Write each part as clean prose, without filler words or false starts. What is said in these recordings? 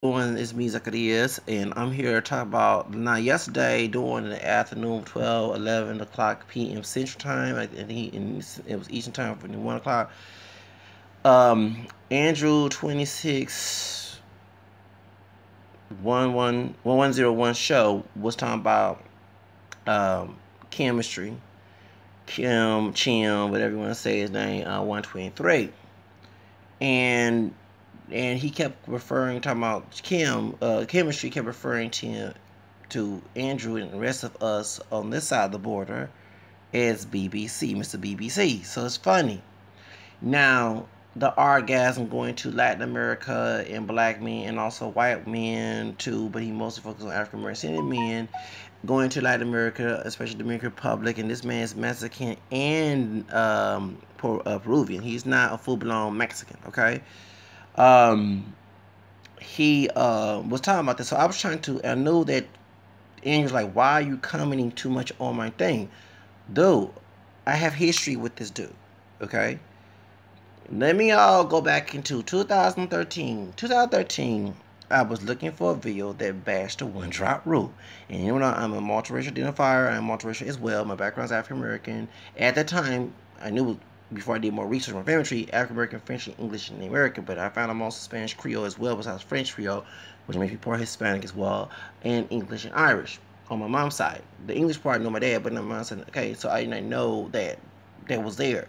Doing is me Zacarias, and I'm here to talk about now yesterday during the afternoon 12, 11 o'clock p.m. Central Time, and it was Eastern Time for 1 o'clock. Andrew 26101 show was talking about chemistry, Chem, whatever you want to say his name, 123. And he kept referring, talking about chemistry, kept referring to Andrew and the rest of us on this side of the border as BBC, Mr. BBC. So it's funny. Now, the orgasm going to Latin America and black men and also white men too, but he mostly focused on African American men going to Latin America, especially the Dominican Republic, and this man is Mexican and Peruvian. He's not a full-blown Mexican, okay? Um, he was talking about this, so I was I knew that Andrew's like, why are you commenting too much on my thing? Dude, I have history with this dude, okay? Let me all go back into 2013. 2013, I was looking for a video that bashed the one drop rule. And you know, I'm a multiracial identifier. I'm multiracial as well. My background's African American. At that time, I knew before I did more research on family tree, African American, French, and English in America. But I found I'm also Spanish Creole as well, besides French Creole, which makes me part Hispanic as well, and English and Irish on my mom's side. The English part I know my dad, but on my mom's side, okay, so I didn't know that was there.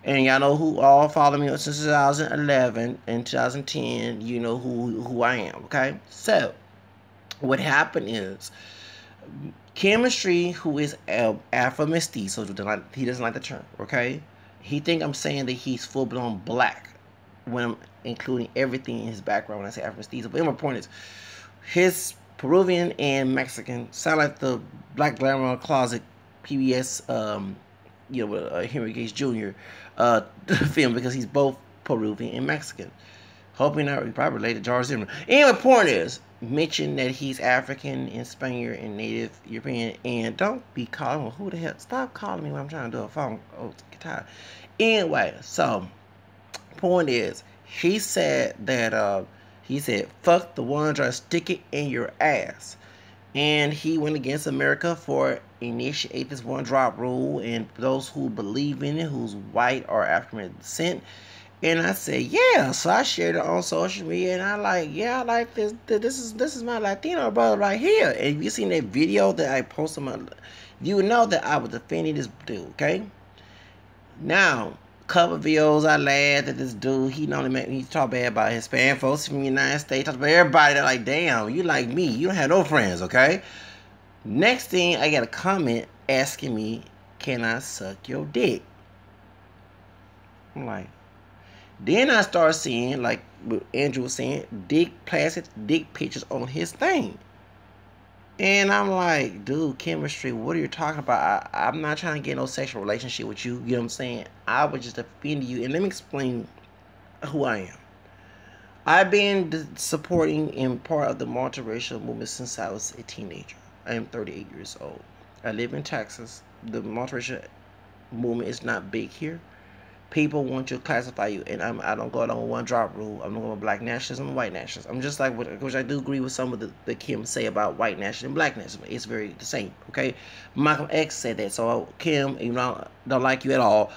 And y'all know who all follow me since 2011 and 2010. You know who I am, okay? So, what happened is, chemistry, who is Afro mestizo, he doesn't like the term, okay? He think I'm saying that he's full blown black when I'm including everything in his background when I say Afro mestizo. But my point is, his Peruvian and Mexican sound like the Black Glamour Closet PBS Henry Gates Jr. Film, because he's both Peruvian and Mexican. Hoping not, probably related to George Zimmerman. Anyway, point is, mention that he's African and Spaniard and Native European, and don't be calling me, who the hell, stop calling me when I'm trying to do a phone, get tired. Anyway, so, point is, he said that, fuck the one, try to stick it in your ass. And he went against America for initiate this one drop rule, and those who believe in it, who's white or African descent. And I said, yeah. So I shared it on social media, and I like this. This is my Latino brother right here. And if you seen that video that I posted, you know that I was defending this dude. Okay. Now, couple videos I laughed at this dude. He not only make me talk bad about Hispanic folks from the United States, talk about everybody. That like, damn, you like me. You don't have no friends, okay? Next thing, I got a comment asking me, can I suck your dick? I'm like, then I start seeing, like Andrew was saying, plastic dick pictures on his thing. And I'm like, dude, chemistry, what are you talking about? I'm not trying to get no sexual relationship with you. You know what I'm saying? I was just offending you. And let me explain who I am. I've been supporting and part of the multiracial movement since I was a teenager. I am 38 years old. I live in Texas. The multiracial movement is not big here. People want to classify you, and I don't go along with one drop rule. I'm not going with black nationalism and white nationalism. I'm just like, which I do agree with some of the Kim say about white nationalism and black nationalism. It's very the same, okay? Malcolm X said that, so Kim, you know, don't like you at all.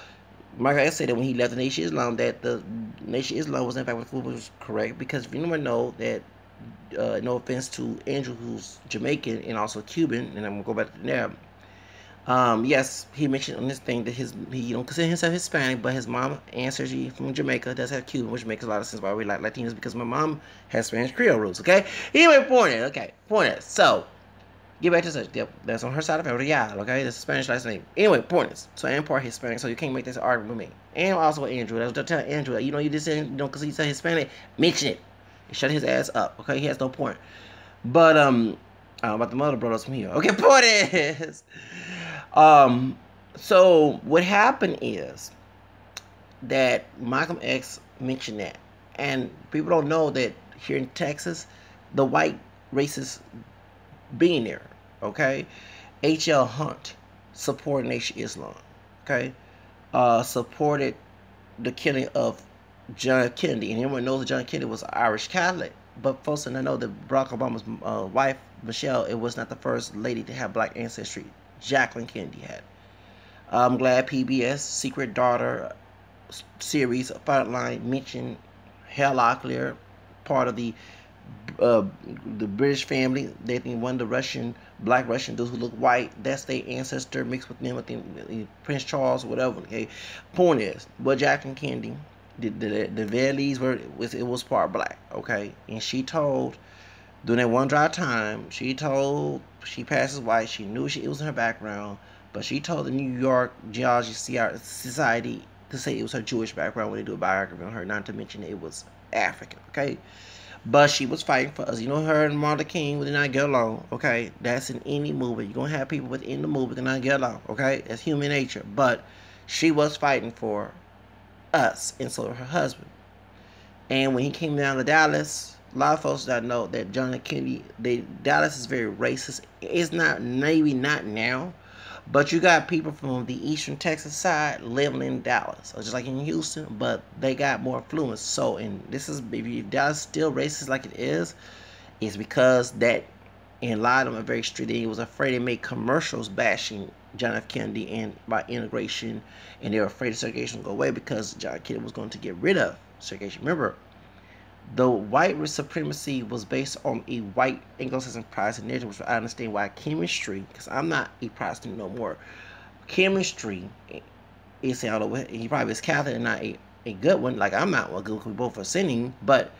Malcolm X said that when he left the Nation of Islam, that the Nation of Islam was in fact what was correct, because if you never know that, no offense to Andrew, who's Jamaican and also Cuban, and I'm going to go back to there. Yes, he mentioned on this thing that he don't consider himself Hispanic, but his mom and Sergi from Jamaica does have Cuban, which makes a lot of sense why we like Latinos, because my mom has Spanish Creole roots, okay? Anyway, point is, so, get back to such, yep, that's on her side of family, yeah, okay? That's a Spanish last name. Anyway, point is, so I am part Hispanic, so you can't make this argument with me. And also with Andrew, I was telling Andrew, you know, you just said, you know, because he's Hispanic, mention it. Shut his ass up, okay? He has no point. But, about the mother brothers from here. Okay, point is, so what happened is that Malcolm X mentioned that, and people don't know that here in Texas, the white racist billionaire, okay, H.L. Hunt supported Nation Islam, okay, supported the killing of John Kennedy, and everyone knows that John Kennedy was an Irish Catholic, but folks didn't know that Barack Obama's wife, Michelle, it was not the first lady to have black ancestry. Jacqueline Kennedy had. I'm glad PBS Secret Daughter series Frontline mentioned Hal Locklear, part of uh, the British family. They think one of the black Russian dudes who look white, that's their ancestor mixed with them, Prince Charles, whatever. Okay, point is, but Jacqueline Kennedy, the Valleys it was part black. Okay, and she told during that one dry time, she passes white. She knew it was in her background, but she told the New York Geology Society to say it was her Jewish background when they do a biography on her, not to mention it was African. Okay. But she was fighting for us. You know, her and Martin King did not get along. Okay, that's in any movie. You're gonna have people within the movie that not get along. Okay, that's human nature. But she was fighting for us, and so her husband. And when he came down to Dallas, a lot of folks don't know that John F. Kennedy, Dallas is very racist. It's not, maybe not now, but you got people from the eastern Texas side living in Dallas, just like in Houston, but they got more affluence. So, and this is, if Dallas is still racist like it is, it's because that, and a lot of them are very strict. He was afraid to make commercials bashing John F. Kennedy and by integration, and they were afraid segregation would go away because John F. Kennedy was going to get rid of segregation. Remember, the white supremacy was based on a white Anglo-Saxon Protestant narrative, which I understand why chemistry, because I'm not a Protestant no more. Chemistry is, although he probably is Catholic and not a good one, like I'm not one good, we both are sinning, but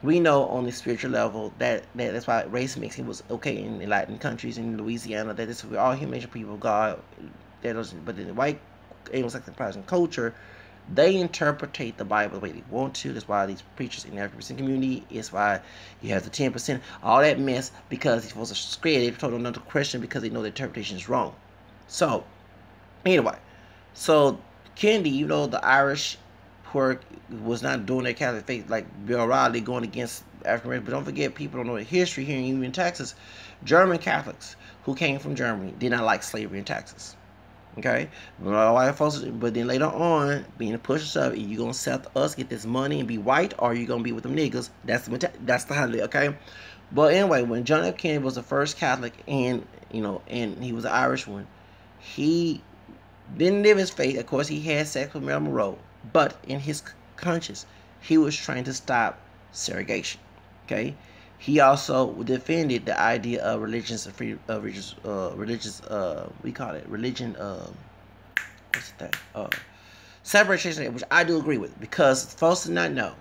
we know on the spiritual level that's why race mixing was okay in Latin countries, in Louisiana, that this, we're all human people of God. But in the white Anglo-Saxon Protestant culture, they interpretate the Bible the way they want to. That's why these preachers in the African community, it's why you have the 10%, all that mess, because they're supposed to scared. They told them not to question because they know the interpretation is wrong. So, anyway, so Kennedy, you know, the Irish was not doing their Catholic faith like Bill O'Reilly going against African Americans. But don't forget, people don't know the history here in Texas. German Catholics who came from Germany did not like slavery in Texas. Okay, but then later on, being pushed up, you gonna sell us, get this money, and be white, or you gonna be with them niggas. That's the handle. Okay, but anyway, when John F. Kennedy was the first Catholic, and and he was an Irish one, he didn't live his faith. Of course, he had sex with Marilyn Monroe, but in his conscience, he was trying to stop segregation. Okay. He also defended the idea of religion, we call it religion, what's the thing? Separation, which I do agree with, because folks did not know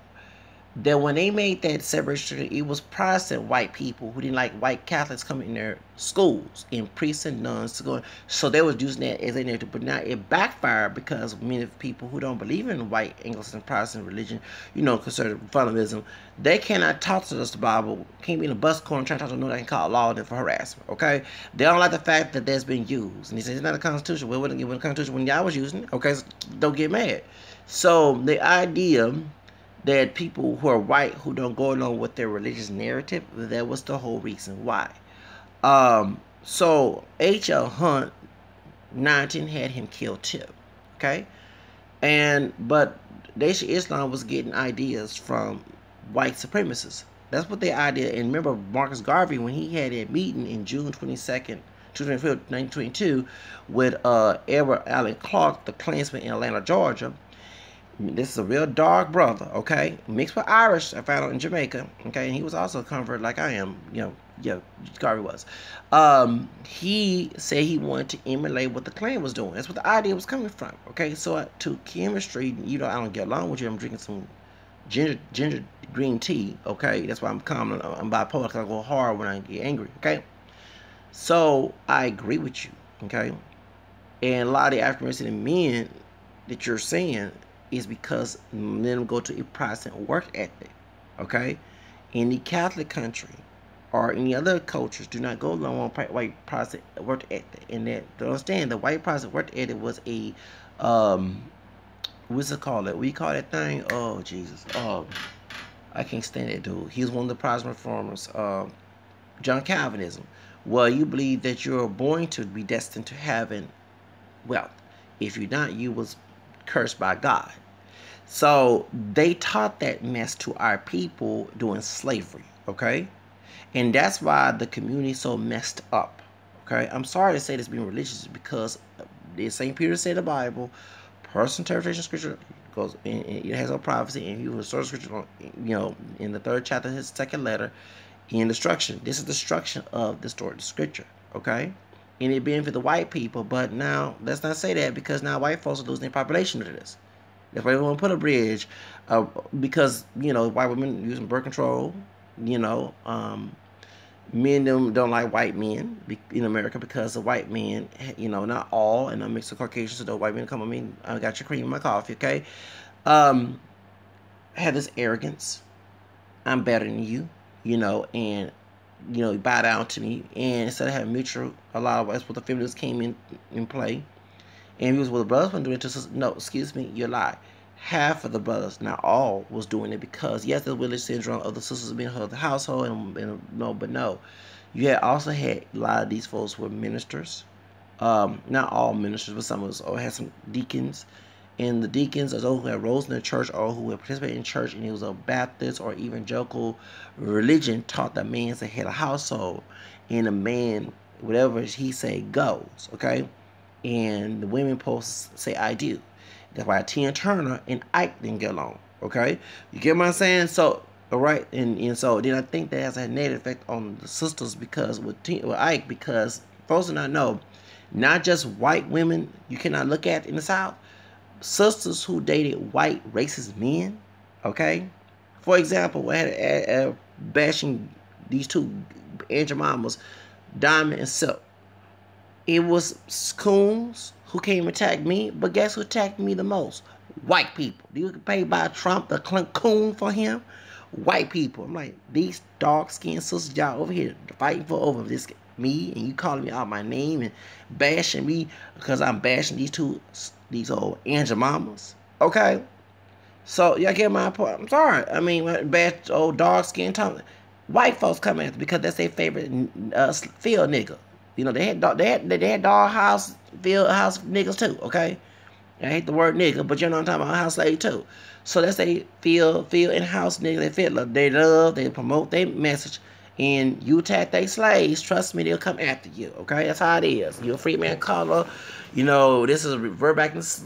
that when they made that separation, it was Protestant white people who didn't like white Catholics coming in their schools, and priests and nuns to go. So they was using that as a narrative, but now it backfired because many people who don't believe in white Anglican Protestant religion, conservative fundamentalism, they cannot talk to us the Bible, can't be in a bus corner trying to talk to them, they can call law for harassment. Okay, they don't like the fact that that's been used, and he says it's not a constitution. Well, when the constitution when y'all was using it, okay, so don't get mad. So the idea that people who are white who don't go along with their religious narrative, that was the whole reason why. So H.L. Hunt 19 had him killed too. Okay, but Nation Islam was getting ideas from white supremacists. That's what their idea. And remember, Marcus Garvey, when he had a meeting in June 22nd, 1922, with Edward Allen Clark, the Klansman in Atlanta, Georgia. This is a real dark brother, okay? Mixed with Irish, I found out in Jamaica, okay? And he was also a convert like I am, Garvey was. He said he wanted to emulate what the Klan was doing. That's what the idea was coming from, okay? So to chemistry, I don't get along with you. I'm drinking some ginger green tea, okay? That's why I'm calm. I'm bipolar because I go hard when I get angry, okay? So I agree with you, okay? And a lot of the African-American men that you're saying is because men go to a Protestant work ethic, okay? In the Catholic country or any other cultures do not go along with white Protestant work ethic. And that, to understand, the white Protestant work ethic was a, what's it called? We call that thing? Oh, Jesus. I can't stand that dude. He was one of the Protestant reformers. John Calvinism. Well, you believe that you're born to be destined to having wealth. If you're not, you was cursed by God. So they taught that mess to our people during slavery, okay? And that's why the community is so messed up, okay? I'm sorry to say this being religious because St. Peter said in the Bible, personal interpretation of scripture goes, it has a prophecy, and you will source scripture, in the 3rd chapter of his 2nd letter, in destruction. This is destruction of distorted scripture, okay? And it being for the white people, but now let's not say that because now white folks are losing their population to this. That's why we want to put a bridge, because white women using birth control. Men don't like white men in America because the white men, not all, and I'm mixed with Caucasians, so the white men come with me. I got your cream in my coffee, okay? Have this arrogance. I'm better than you, and bow down to me. And instead of having mutual, a lot of us with the feminists came in play. And he was, well, the brothers weren't doing it to, no, excuse me, you lie. Half of the brothers, not all, was doing it because, yes, there's village syndrome of the sisters being head of the household, but no. You also had a lot of these folks were ministers. Not all ministers, but some of us, or had some deacons. And the deacons are those who had roles in the church or who had participated in church, and it was a Baptist or evangelical religion taught that man's the head of household. And a man, whatever he say goes, okay? And the women posts say I do. That's why Tina Turner and Ike didn't get along. Okay, you get what I'm saying? So, all right, and so then I think that has a negative effect on the sisters because with Ike, because folks do not know, not just white women you cannot look at in the South, sisters who dated white racist men. Okay, for example, I had bashing these two Angel Mamas, Diamond and Silk. It was coons who came and attacked me, but guess who attacked me the most? White people. You get paid by Trump to coon for him? White people. I'm like, these dark-skinned sisters, y'all over here fighting for over this me, and you calling me out my name and bashing me because I'm bashing these old Angel Mamas. Okay? So, y'all get my point. I'm sorry. I mean, bash old dark-skinned Tom. White folks come after because that's their favorite field nigga. They had dollhouse, field house niggas too, okay? I hate the word nigga, but you know what I'm talking about, house slave too. So that's a field and house nigga. They love, they promote their message, and you attack they slaves, trust me, they'll come after you, okay? That's how it is. You're a free man color, this is a revert back, it's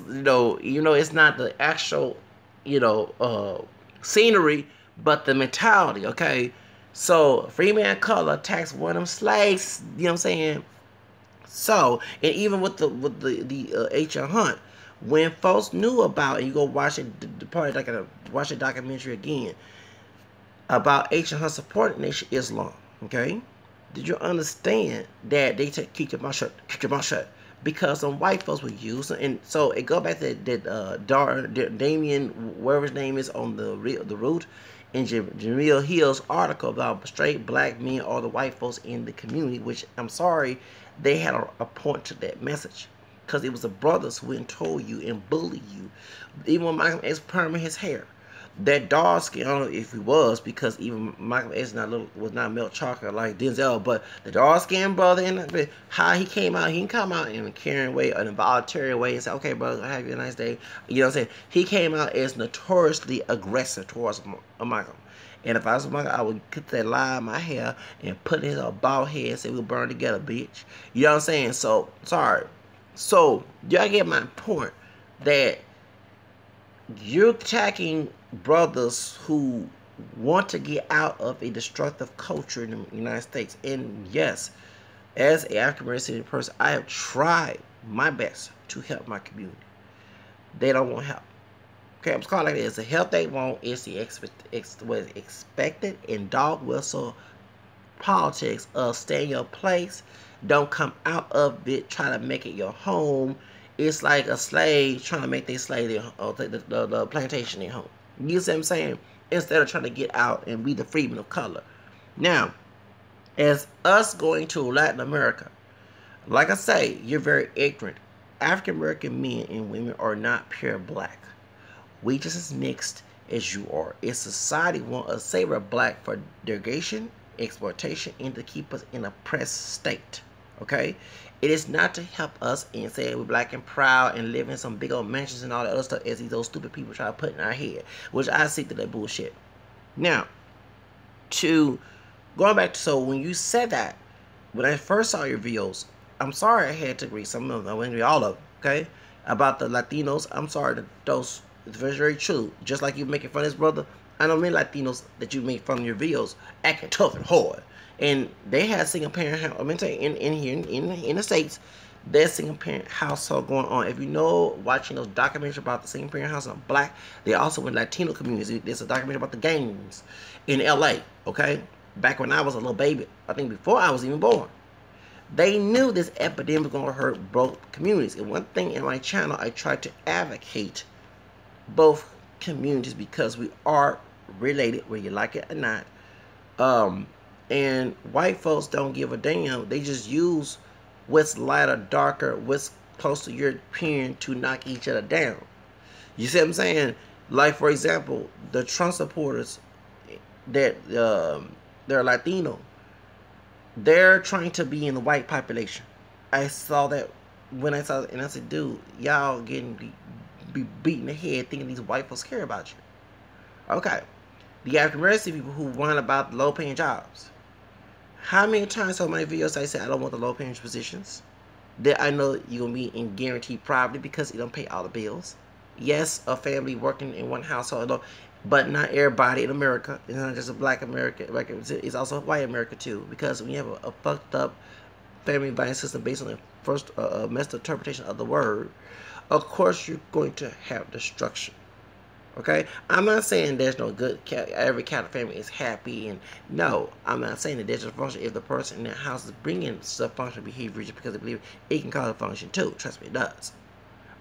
not the actual, scenery, but the mentality, okay? So, free man color attacks one of them slaves, you know what I'm saying? So, and even with the H.R. Hunt, when folks knew about, and you go watch it, probably like watch a documentary again, about H.R. Hunt supporting Nation Islam, okay? Did you understand that they keep your mouth shut, because some white folks were used, and so it go back to that Damien, whatever his name is, on the root, in Jamil Hill's article about straight black men or the white folks in the community, which I'm sorry, they had a point to that message. Because it was the brothers who went and told you and bullied you. Even when Malcolm X permed his hair. That dark skin, I don't know if he was, because even Malcolm X was not milk chocolate like Denzel, but the dark skinned brother, and how he came out, he didn't come out in a caring way or in a voluntary way and say, okay, brother, have you a nice day. You know what I'm saying? He came out as notoriously aggressive towards Malcolm. And if I was Malcolm, I would cut that lie in my hair and put his bald head and say, we'll burn together, bitch. You know what I'm saying? So, sorry. So, y'all get my point that you're attacking brothers who want to get out of a destructive culture in the United States. And yes, as an African-American person, I have tried my best to help my community. They don't want help. Okay, I'm just calling it like this. The help they want is the expected and dog whistle politics of stay in your place, don't come out of it, try to make it your home. It's like a slave trying to make their slave the plantation their home. You see what I'm saying? Instead of trying to get out and be the freedman of color. Now, as us going to Latin America, like I say, you're very ignorant. African American men and women are not pure black. We just as mixed as you are. If society want us to say we're black for derogation, exploitation, and to keep us in a oppressed state. Okay, it is not to help us and say we're black and proud and live in some big old mansions and all that other stuff as these old stupid people try to put in our head, which I see through that bullshit. Now, to going back to, so when you said that, when I first saw your videos, I'm sorry I had to read some of them. I wouldn't read all of them, okay? About the Latinos, I'm sorry that those, it's very, very true. Just like you making fun of this brother, I know many Latinos that you make fun of your videos acting tough and hard. And they had single parent, I mean, in here, in the States, there's single parent household going on. If you know, watching those documentaries about the single parent house of black, they also in Latino communities. There's a documentary about the gangs in LA, okay? Back when I was a little baby, I think before I was even born. They knew this epidemic was going to hurt both communities. And one thing in my channel, I try to advocate both communities because we are related, whether you like it or not. And white folks don't give a damn. They just use what's lighter, darker, what's close to European to knock each other down. You see what I'm saying? Like, for example, the Trump supporters that they're Latino, they're trying to be in the white population. I saw that when I saw it, and I said, dude, y'all getting be beating the head thinking these white folks care about you. Okay. The African American people who whine about low paying jobs. How many times on my videos I say I don't want the low paying positions? That I know you're going to be in guaranteed poverty because you don't pay all the bills. Yes, a family working in one household, but not everybody in America. It's not just a black America. It's also white America too, because we have a fucked up family buying system based on the first messed interpretation of the word. Of course, you're going to have destruction. Okay, I'm not saying there's no good every kind of family is happy, and no, I'm not saying that there's a function if the person in that house is bringing functional behavior just because they believe it can cause a function too. Trust me, it does.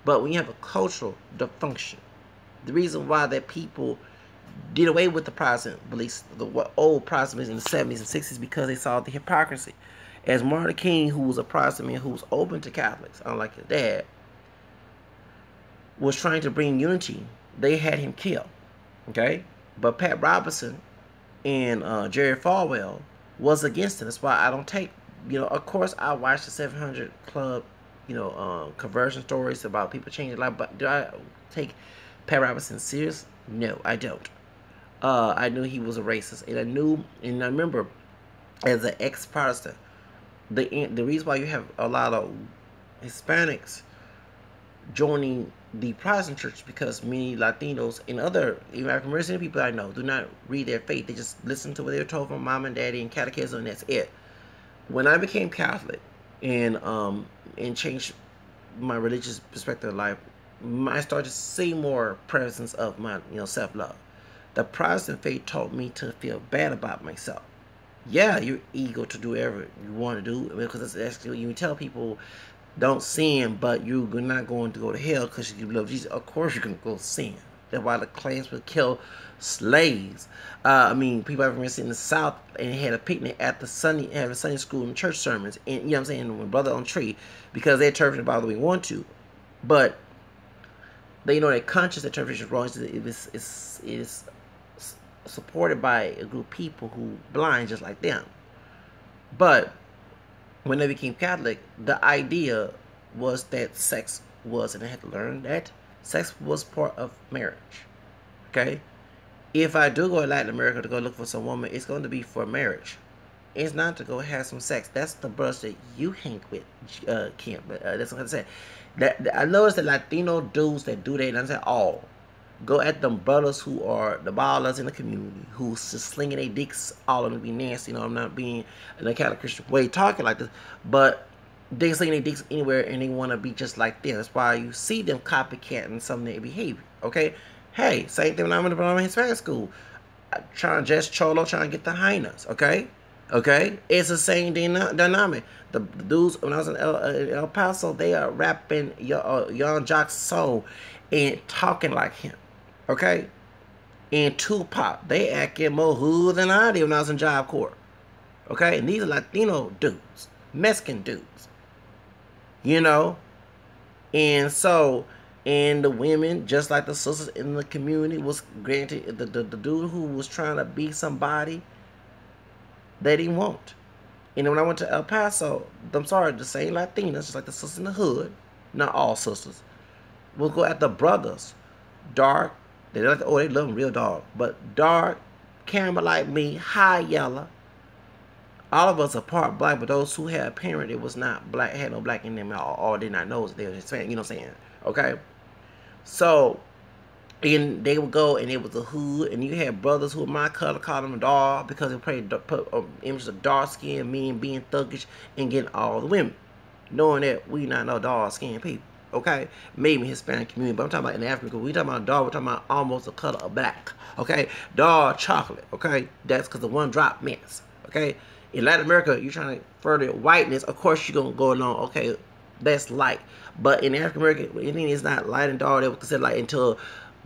But when you have a cultural dysfunction, the reason why that people did away with the Protestant beliefs, the old Protestants in the 70s and 60s, because they saw the hypocrisy. As Martin Luther King, who was a Protestant man who was open to Catholics, unlike his dad, was trying to bring unity, they had him killed. Okay? But Pat Robertson and Jerry Falwell was against it. That's why I don't take, of course I watched the 700 Club, conversion stories about people changing life, but do I take Pat Robertson serious? No, I don't. I knew he was a racist, and I remember as an ex-Protestant, the reason why you have a lot of Hispanics joining the Protestant church because many Latinos and other even African American people I know do not read their faith. They just listen to what they're told from mom and daddy and catechism, and that's it. When I became Catholic and changed my religious perspective of life, I started to see more presence of my self-love. The Protestant faith taught me to feel bad about myself. Yeah, you're eager to do whatever you want to do, because that's actually you tell people don't sin, but you're not going to go to hell because you love Jesus. Of course you're going to go sin. That's why the clans would kill slaves. People ever been in the South and had a picnic at the Sunday school and church sermons, and what I'm saying, when brother on tree, because they interpret it by the way they want to, but they know that conscious interpretation is wrong. It is supported by a group of people who blind just like them. But when they became Catholic, the idea was that sex was, and I had to learn that sex was part of marriage. Okay? If I do go to Latin America to go look for some woman, it's going to be for marriage. It's not to go have some sex. That's the brothers that you hang with, Kim. That's what I'm saying. I noticed the Latino dudes that do that, and I'm saying all. Go at them brothers who are the ballers in the community, who's just slinging their dicks all of them, be nasty. I'm not being in a Catholic Christian way talking like this, but they slinging their dicks anywhere and they want to be just like them. That's why you see them copycatting some of their behavior. Okay, hey, same thing when I'm in the Hispanic school, trying to get the hyenas. Okay, it's the same dynamic. The dudes when I was in El Paso, they are rapping Young Jock's soul and talking like him. Okay? And Tupac, they acting more hood than I did when I was in Job Corps. Okay? And these are Latino dudes. Mexican dudes. And so, and the women, just like the sisters in the community, was granted, the dude who was trying to be somebody, they didn't want. And then when I went to El Paso, I'm sorry, the same Latinas, just like the sisters in the hood, not all sisters, will go at the brothers. Dark, they love them real dark, but dark, caramel like me, high yellow. All of us are part black, but those who had a parent that was not black, had no black in them, or did not know they were Hispanic, you know what I'm saying? Okay? So, and they would go, and it was a hood, and you had brothers who were my color, called them dog, because they put images of dark skin, men being thuggish, and getting all the women. Knowing that we not no dark skinned people, okay? Maybe Hispanic community, but I'm talking about in Africa. We talking about dark, we're talking about almost the color of black, okay? Dark chocolate, okay? That's because of one drop mix, okay? In Latin America, you're trying to further whiteness, of course you're going to go along, okay, that's light. But in African American, anything is not light and dark, they were considered light until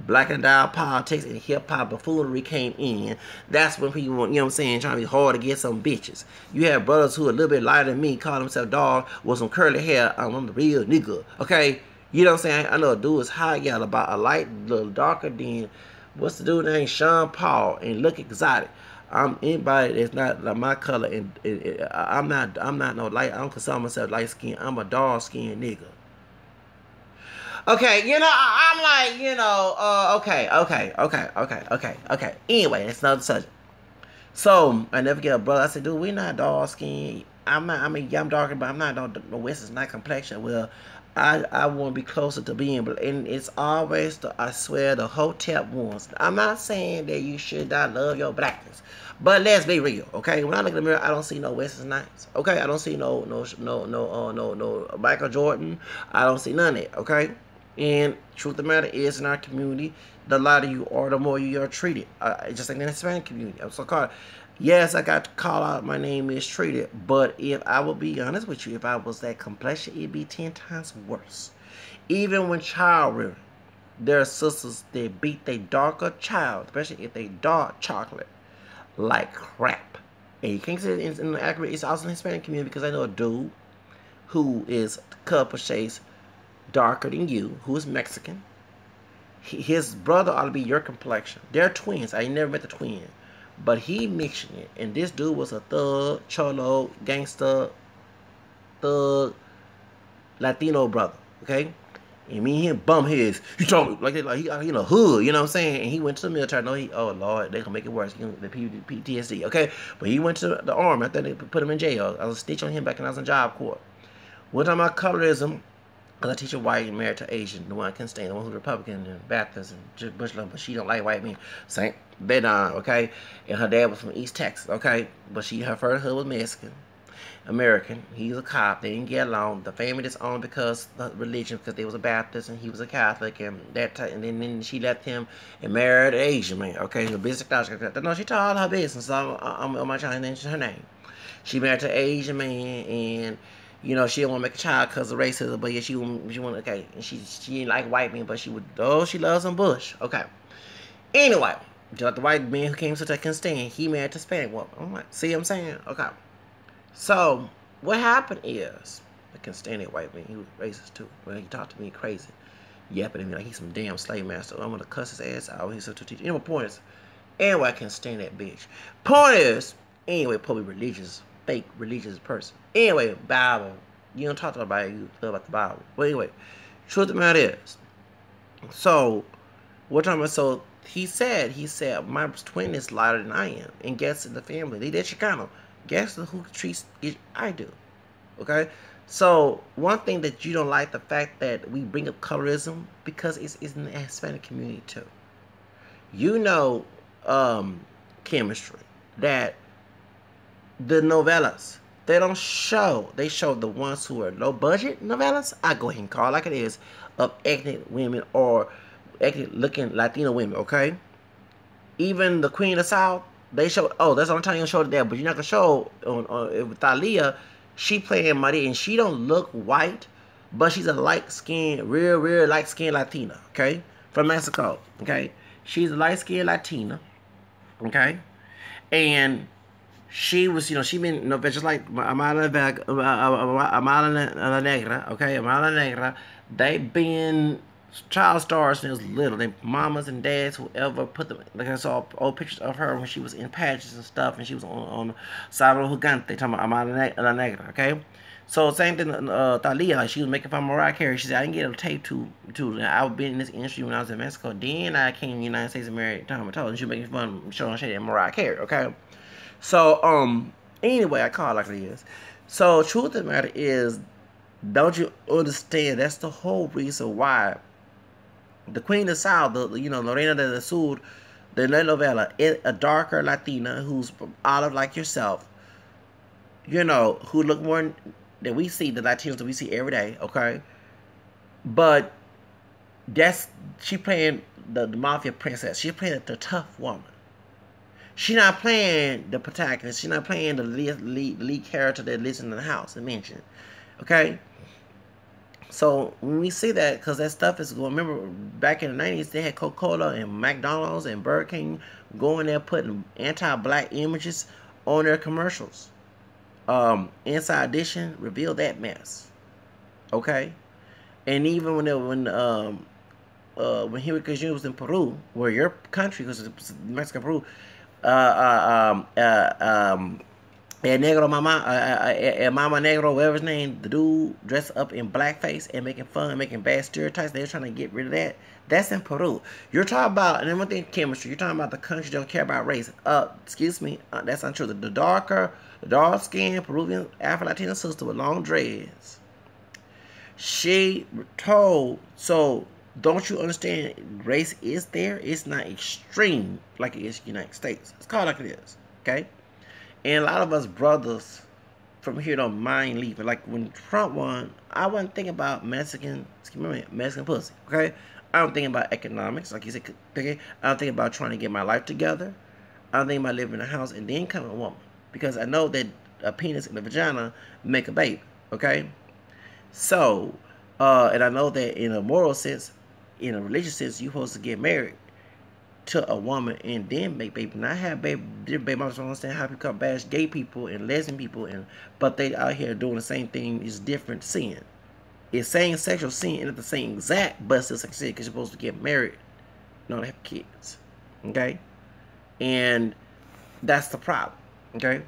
black and down politics and hip-hop buffoonery came in. That's when people, you know what I'm saying, trying to be hard to get some bitches. You have brothers who are a little bit lighter than me, call themselves dog, with some curly hair. I'm the real nigga, okay? You know what I'm saying? I know a dude is high yellow, about a light, little darker than, what's the dude named? Sean Paul, and look exotic. I'm anybody that's not like my color, and I'm not no light, I don't consider myself light skin. I'm a dark skin nigga. Okay, you know, I'm like, you know, okay. Anyway, that's another subject. So, I never get a brother. I said, dude, we not dark skin. I'm darker, but I'm not no Western night complexion. Well, I want to be closer to being, but and it's always, I swear, the hotep ones. I'm not saying that you should not love your blackness, but let's be real, okay? When I look in the mirror, I don't see no Western nights, okay? I don't see no Michael Jordan. I don't see none of it, okay? And truth of the matter is, in our community, the lighter you are, the more you are treated. Just like in the Hispanic community, I'm so called. Yes, I got to call out my name mistreated, but if I will be honest with you, if I was that complexion, it'd be 10 times worse. Even when child rearing, there are sisters that beat their darker child, especially if they dark chocolate, like crap. And you can't say it's in the accurate. It's also in the Hispanic community, because I know a dude who is a couple shades darker than you, who is Mexican. His brother ought to be your complexion. They're twins. I ain't never met the twin, but he mixing it. And this dude was a thug, cholo, gangster, thug, Latino brother. Okay, and me and him bum heads. He talking like he in a hood. You know what I'm saying? And he went to the military. No, oh Lord, they gonna make it worse. The PTSD. Okay, but he went to the army. I thought they put him in jail. I was a snitch on him back when I was in job court. We're talking about colorism. Because I teach a white and married to Asian, the one I can stand, the one who's Republican and Baptist and Bush love, but she don't like white men. Saint Bedon, okay? And her dad was from East Texas, okay? But her first husband was Mexican, American. He's a cop. They didn't get along. The family disowned because of religion, because they was a Baptist and he was a Catholic, and and then she left him and married an Asian man, okay? A business doctor. No, she told all her business. So I'm on my trying to mention her name. She married an Asian man, and you know, she didn't want to make a child because of racism, but yeah, she wanted, okay, and she didn't like white men, but she loves some Bush, okay. Anyway, just like the white man who came to Texas, he married a Hispanic woman. I'm like, see what I'm saying? Okay. So, what happened is, I can't stand that white man, he was racist too. Well, he talked to me crazy, yapping at me like he's some damn slave master. I'm gonna cuss his ass out. He's such a teacher. Anyway, point is, anyway, I can't stand that bitch. Point is, anyway, probably religious, fake religious person. Anyway, Bible. You don't talk to nobody about the Bible. But anyway, truth of the matter is, so we're talking about, so he said my twin is lighter than I am, and guess in the family, they're Chicano. Guess who treats it? I do. Okay? So one thing that you don't like, the fact that we bring up colorism, because it's in the Hispanic community too. You know, chemistry, that the novellas, they don't show. They show the ones who are low budget novellas. I go ahead and call it like it is, of ethnic women or ethnic looking Latino women. Okay. Even the Queen of the South, they show. Oh, that's the only time you show it there. But you're not gonna show with Thalia. She playing Maria, and she don't look white, but she's a light skinned, real light skinned Latina. Okay, from Mexico. Okay, she's a light skinned Latina. Okay, and she was, you know, she been, you know, just like Amala Negra, okay, Amala Negra, they been child stars when they was little. They mamas and dads, whoever put them. Like I saw old pictures of her when she was in pageants and stuff, and she was on Salvador Gigante. Talking about Amada La Negra, okay? So same thing. Thalia, like she was making fun of Mariah Carey. She said I didn't get a tape to. I've been in this industry when I was in Mexico. Then I came to the United States and married Tom Mattel, and she was making fun, showing shade at Mariah Carey, okay? So anyway, I call it like it is. So truth of the matter is, don't you understand? That's the whole reason why the Queen of the South, Lorena del Sur, the novela, a darker Latina who's olive like yourself, who look more than we see, the Latinos that we see every day, okay? But she playing the mafia princess. She's playing the tough woman. She's not playing the protagonist. She's not playing the lead character that lives in the house and mentioned, okay? So when we see that, because that stuff is going, remember back in the 90s, they had Coca-Cola and McDonald's and Burger King going there putting anti-black images on their commercials. Inside Edition revealed that mess. Okay? And even when Henry Kissinger was in Peru, where your country, because it's Mexico, Peru, El Negro Mama, Mama Negro, whatever his name, the dude dressed up in blackface and making fun, making bad stereotypes. They're trying to get rid of that. That's in Peru. You're talking about, and then one thing, chemistry. You're talking about the country don't care about race. Excuse me, that's not true. The dark-skinned Peruvian Afro-Latina sister with long dreads. She told, so don't you understand? Race is there. It's not extreme like it is in the United States. It's called like it is. Okay. And a lot of us brothers from here don't mind leaving. Like when Trump won, I wasn't thinking about Mexican pussy, okay? I don't think about economics, like you said, okay? I don't think about trying to get my life together. I don't think about living in a house and then becoming a woman. Because I know that a penis and a vagina make a baby, okay? So, and I know that in a moral sense, in a religious sense, you're supposed to get married to a woman and then make baby. Not have baby. Baby moms don't understand how people bash gay people and lesbian people, but they out here doing the same thing. Is different sin. It's same sexual sin and it's the same exact, but it's still sexual sin because you're supposed to get married, not have kids. Okay, and that's the problem. Okay,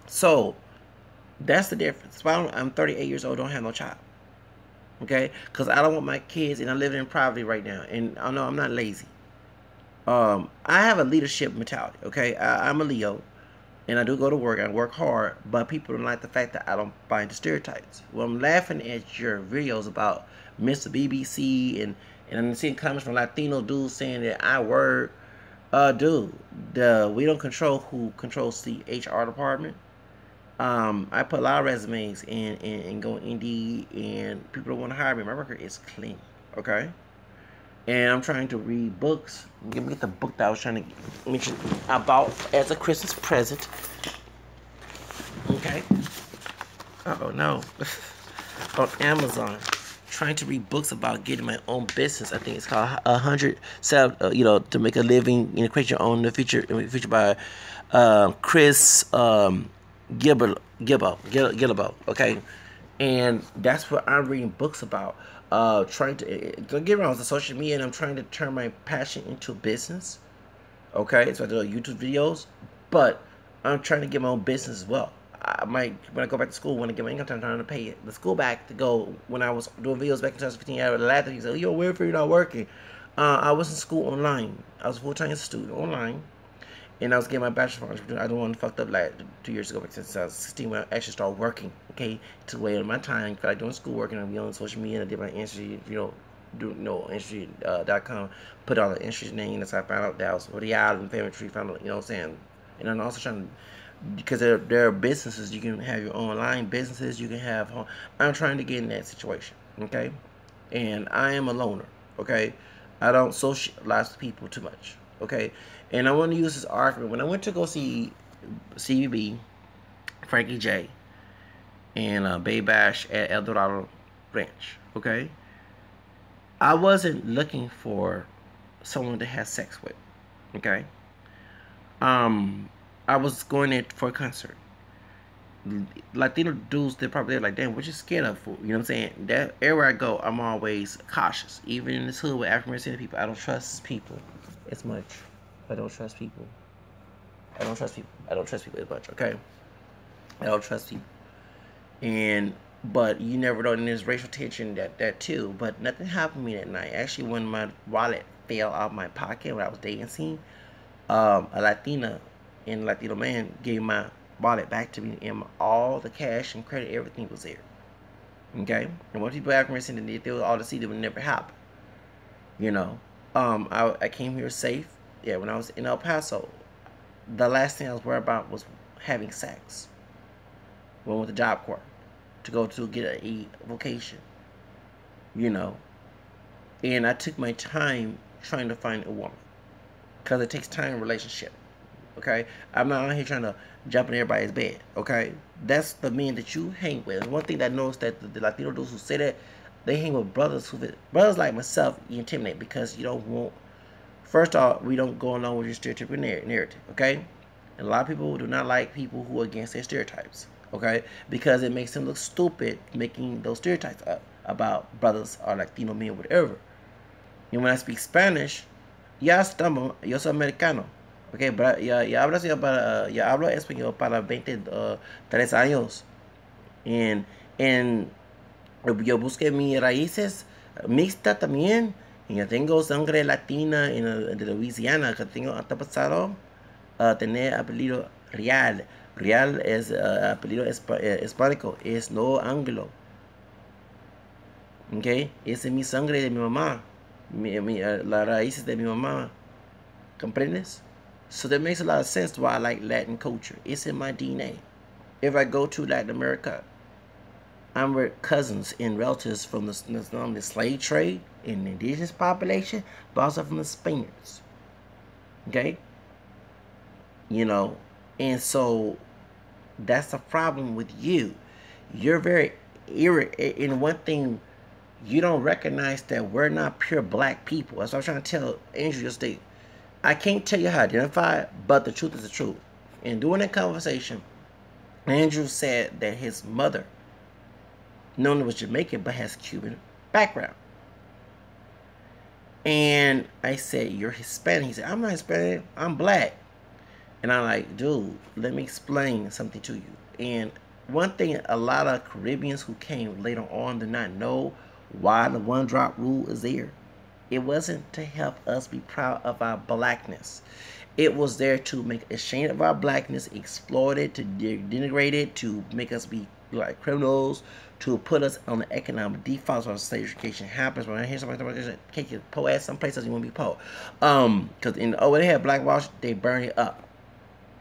so that's the difference. So I'm 38 years old, don't have no child. Okay, because I don't want my kids, and I live in poverty right now, and I know I'm not lazy. I have a leadership mentality, okay? I'm a Leo, and I do go to work. I work hard, but people don't like the fact that I don't buy into stereotypes. Well, I'm laughing at your videos about Mr. BBC, and I'm seeing comments from Latino dudes saying that I work. Dude, we don't control who controls the HR department. I put a lot of resumes and go Indeed, and people don't want to hire me. My record is clean, okay? And I'm trying to read books. Give me the book that I was trying to mention about as a Christmas present. Okay. Oh no. On Amazon, trying to read books about getting my own business. I think it's called 100 to make a living and create your own in the future by Chris Gillibo. Okay. And that's what I'm reading books about. Trying to, don't get me wrong, it's social media, and I'm trying to turn my passion into business. Okay, so I do YouTube videos, but I'm trying to get my own business as well. I might, when I go back to school, when I get my income tax, I'm trying to pay the school back to go. When I was doing videos back in 2015, I laughed at you, said, "Yo, where for you not working?" I was in school online. I was a full-time student online. And I was getting my bachelor's from I don't want to fucked up like 2 years ago, back since I was 16 when I actually started working. Okay, to way of my time, like doing schoolwork and I'm on social media. And I did my industry, industry.com, put all the industry name. That's how I found out that I was for the island family tree. Found out, what I'm saying. And I'm also trying to, because there are businesses, you can have your online businesses. You can have. I'm trying to get in that situation. Okay, and I am a loner. Okay, I don't socialize with people too much. Okay, and I want to use this argument. When I went to go see CBB, Frankie J, and Bay Bash at El Dorado Ranch, okay, I wasn't looking for someone to have sex with, okay. I was going there for a concert, Latino dudes, they're probably like, damn, what you scared of for? You know what I'm saying? That everywhere I go, I'm always cautious. Even in this hood with African American people, I don't trust people as much. I don't trust people. I don't trust people. I don't trust people as much. Okay, I don't trust people. And but you never know. And there's racial tension that too. But nothing happened to me that night. Actually, when my wallet fell out of my pocket when I was dancing, a Latina and Latino man gave my wallet back to me, and all the cash and credit, everything was there. Okay, and when people African American, they was all the see that would never happen. You know, I came here safe. Yeah, when I was in El Paso, the last thing I was worried about was having sex. Went with the Job Corps to go to get a vocation. You know, and I took my time trying to find a woman because it takes time in a relationship. Okay, I'm not out here trying to jump in everybody's bed. Okay, that's the men that you hang with. And one thing that I noticed that the Latino dudes who say that, they hang with brothers like myself. You intimidate because you don't want. First off, we don't go along with your stereotypical narrative. Okay, and a lot of people do not like people who are against their stereotypes. Okay, because it makes them look stupid making those stereotypes up about brothers or Latino men, whatever. And when I speak Spanish, ya estamos, yo soy americano. Okay, but ya hablo español para 23 años. En yo busqué mis raíces mixta también. Y yo tengo sangre latina de Louisiana, que tengo antepasado tener apellido real. Real es apellido hispánico, es no anglo. Okay, esa es mi sangre de mi mamá. Las raíces de mi mamá. ¿Comprendes? So that makes a lot of sense why I like Latin culture. It's in my DNA. If I go to Latin America, I'm with cousins and relatives from the slave trade and the indigenous population, but also from the Spaniards. Okay? You know, and so that's the problem with you. You're very irritated. And one thing, you don't recognize that we're not pure black people. That's what I'm trying to tell Andrew yesterday. I can't tell you how to identify it, but the truth is the truth. And during that conversation, Andrew said that his mother, not only was Jamaican, but has Cuban background. And I said, you're Hispanic. He said, I'm not Hispanic, I'm black. And I'm like, dude, let me explain something to you. And one thing a lot of Caribbeans who came later on did not know why the one drop rule is there. It wasn't to help us be proud of our blackness. It was there to make ashamed of our blackness, exploit it, to denigrate it, to make us be like criminals, to put us on the economic default. So slave education happens. When I hear somebody talking about can't get poor at some places you want to be poor. Because when they have blackwash, they burn it up.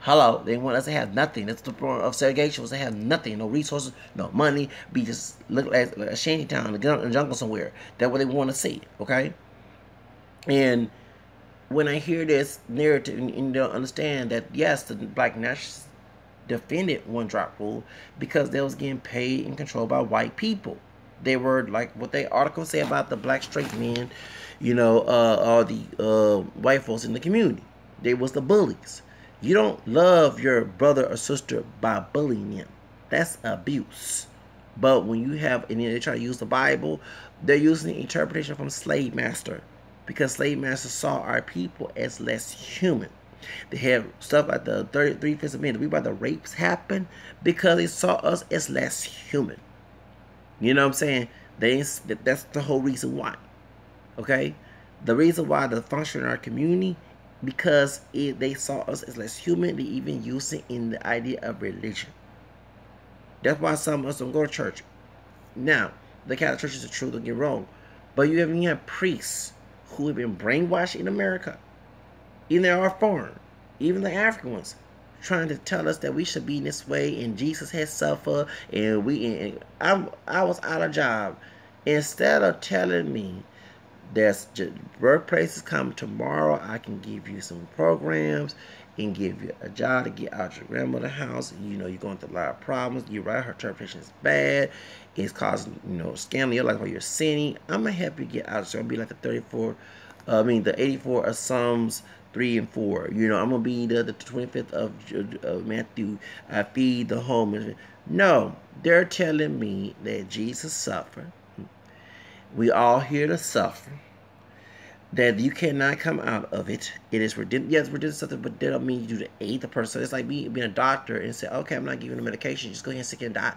Hello, they want us to have nothing. That's the point of segregation, was to have nothing, no resources, no money, be just look like a shanty town in the jungle somewhere. That's what they want to see, okay? And when I hear this narrative, and you don't understand that, yes, the black nationalists defended one drop rule because they was getting paid and controlled by white people. They were like what they article say about the black straight men, you know, or the white folks in the community. They was the bullies. You don't love your brother or sister by bullying them. That's abuse. But when you have, and they try to use the Bible, they're using the interpretation from slave master. Because slave masters saw our people as less human. They have stuff like the 33 Fifths Amendment. The reason why the rapes happen, because they saw us as less human. You know what I'm saying? That's the whole reason why. Okay? The reason why the function in our community, because they saw us as less human. They even use it in the idea of religion. That's why some of us don't go to church. Now, the Catholic Church is the truth, don't get wrong. But you have priests who have been brainwashed in America. Even they are foreign. Even the African ones. Trying to tell us that we should be in this way. And Jesus has suffered. And I was out of job. Instead of telling me there's workplaces coming tomorrow, I can give you some programs and give you a job to get out your grandmother's house. You know, you're going through a lot of problems. You're right, her interpretation is bad. It's causing, scandal in your life while you're sinning. I'm going to help you get out. So it'll be like the 84 of Psalms 3 and 4. You know, I'm gonna be the 25th of Matthew. I feed the homeless. No, they're telling me that Jesus suffered. We all here to suffer. That you cannot come out of it. It is redemptive. Yes, redemptive something, but that don't mean you do to aid the person. It's like me being a doctor and say, okay, I'm not giving the medication. Just go ahead and sick and die.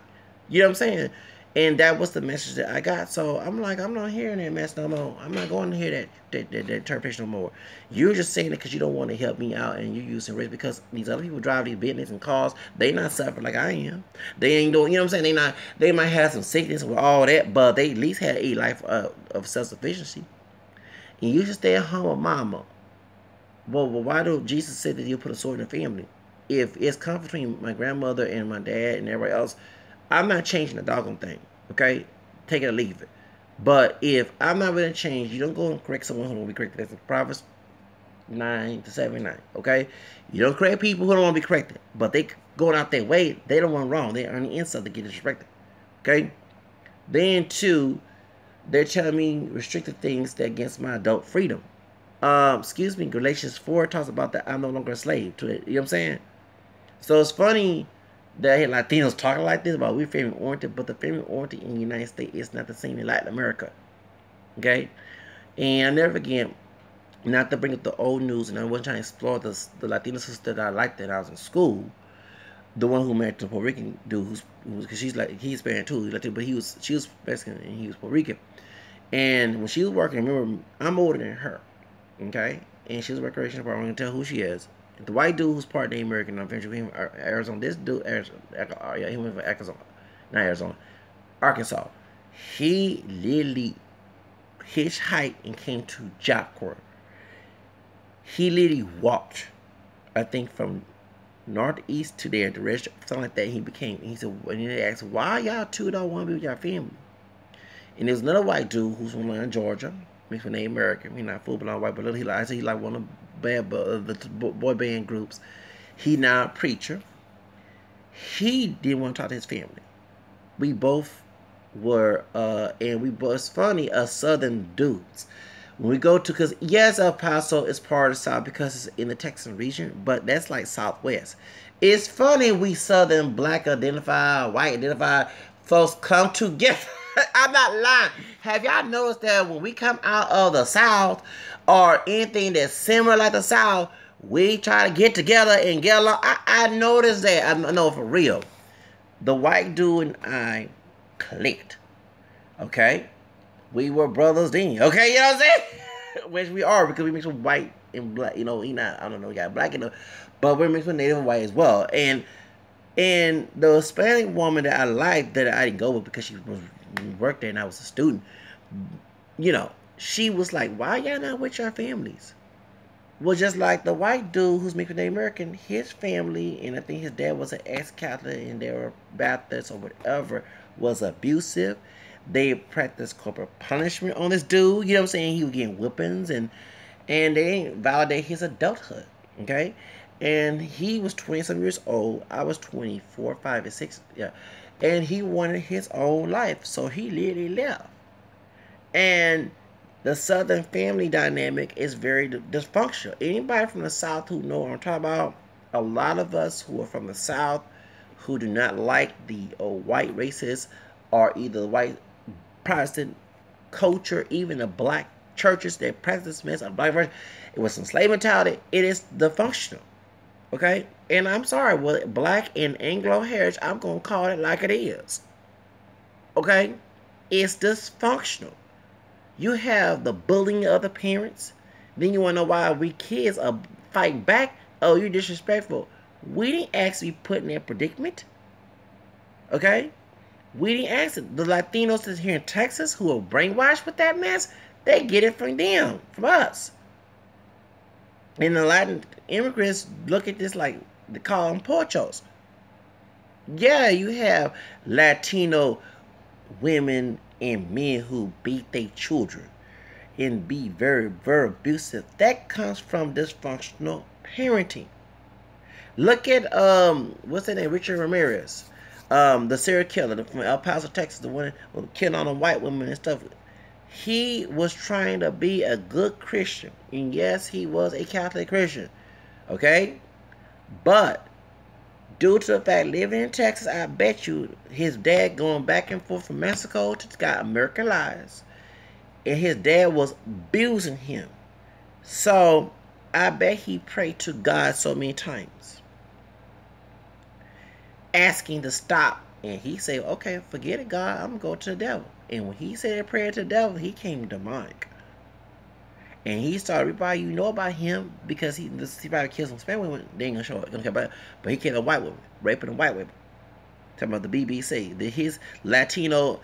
You know what I'm saying? And that was the message that I got. So I'm like, I'm not hearing that mess no more. I'm not going to hear that interpretation no more. You're just saying it because you don't want to help me out, and you're using race because these other people drive these business and cars. They not suffering like I am. They ain't doing. You know what I'm saying? They might have some sickness with all that, but they at least had a life of self-sufficiency. And you should stay at home with mama. Well, why do Jesus say that he'll put a sword in the family? If it's conflict between my grandmother and my dad and everybody else, I'm not changing the doggone thing. Okay? Take it or leave it. But if I'm not going to change, you don't go and correct someone who don't want to be corrected. That's Proverbs 9-79. Okay? You don't correct people who don't want to be corrected. But they going out their way, they don't want wrong. They earn the insult to get disrespected. Okay? Then, two, they're telling me restricted things that against my adult freedom. Excuse me, Galatians 4 talks about that I'm no longer a slave to it. You know what I'm saying? So it's funny that Latinos talking like this about we're family oriented, but the family oriented in the United States is not the same in Latin America. Okay? And I never forget, not to bring up the old news, and I wasn't trying to explore the Latino sister that I liked that I was in school. The one who married the Puerto Rican dude, because she's like, he's Spanish too, but she was Mexican and he was Puerto Rican. And when she was working, remember, I'm older than her, okay? And she was a recreation department. I can tell who she is. The white dude who's part Native American, I'm finished with him, Arizona. This dude, yeah, he went from Arizona, not Arizona, Arkansas. He literally hitchhiked and came to Job Corps. He literally walked, I think, from northeast to there, the rest, something like that. He said, when he asked, why y'all two don't want to be with your family? And there's another white dude who's from Atlanta, Georgia, mixed with Native American. He's not full blown white, but he like one of the boy band groups. He now a preacher. He didn't want to talk to his family. We both were, and we both, it's funny, southern dudes. When we go to, because yes, El Paso is part of the South because it's in the Texan region, but that's like Southwest. It's funny we Southern, black identified, white identified folks come together. I'm not lying. Have y'all noticed that when we come out of the South or anything that's similar like the South, we try to get together and get along? I noticed that. I know for real. The white dude and I clicked. Okay? We were brothers then. Okay, you know what I'm saying? Which we are, because we mix with white and black. You know, he not, I don't know, we got black in the, but we're mixed with Native and white as well. And the Hispanic woman that I liked, that I didn't go with because she worked there and I was a student, you know, she was like, why y'all not with your families? Well, just like the white dude who's mixed with Native American, his family, and I think his dad was an ex-Catholic and they were Baptist or whatever, was abusive. They practiced corporal punishment on this dude. You know what I'm saying? He was getting whippings, and they didn't validate his adulthood. Okay? And he was 20-some years old. I was 24, 5, and 6. Yeah. And he wanted his own life. So he literally left. And the Southern family dynamic is very dysfunctional. Anybody from the South who know what I'm talking about, a lot of us who are from the South who do not like the white racists or either the white Protestant culture, even the black churches that practice mess of black version, it was some slave mentality. It is dysfunctional. Okay? And I'm sorry, with black and Anglo heritage, I'm going to call it like it is. Okay? It's dysfunctional. You have the bullying of the parents. Then you want to know why we kids are fighting back. Oh, you're disrespectful. We didn't ask to be put in that predicament. Okay? We didn't ask it. The Latinos that's here in Texas who are brainwashed with that mess, they get it from them, from us. And the Latin immigrants look at this like they call them pochos. Yeah, you have Latino women and men who beat their children and be very, very abusive. That comes from dysfunctional parenting. Look at what's his name, Richard Ramirez. The serial killer from El Paso, Texas, the one who killed all the white women and stuff. He was trying to be a good Christian. And yes, he was a Catholic Christian. Okay? But due to the fact living in Texas, I bet you his dad going back and forth from Mexico to got American lives. And his dad was abusing him. So I bet he prayed to God so many times, asking to stop. And he said, okay, forget it, God. I'm going to go to the devil. And when he said a prayer to the devil, he came demonic. And he started, everybody you know about him, because he probably killed some Spanish women. They ain't going to show it. But he killed a white woman, raping a white woman. Talking about the BBC. His Latino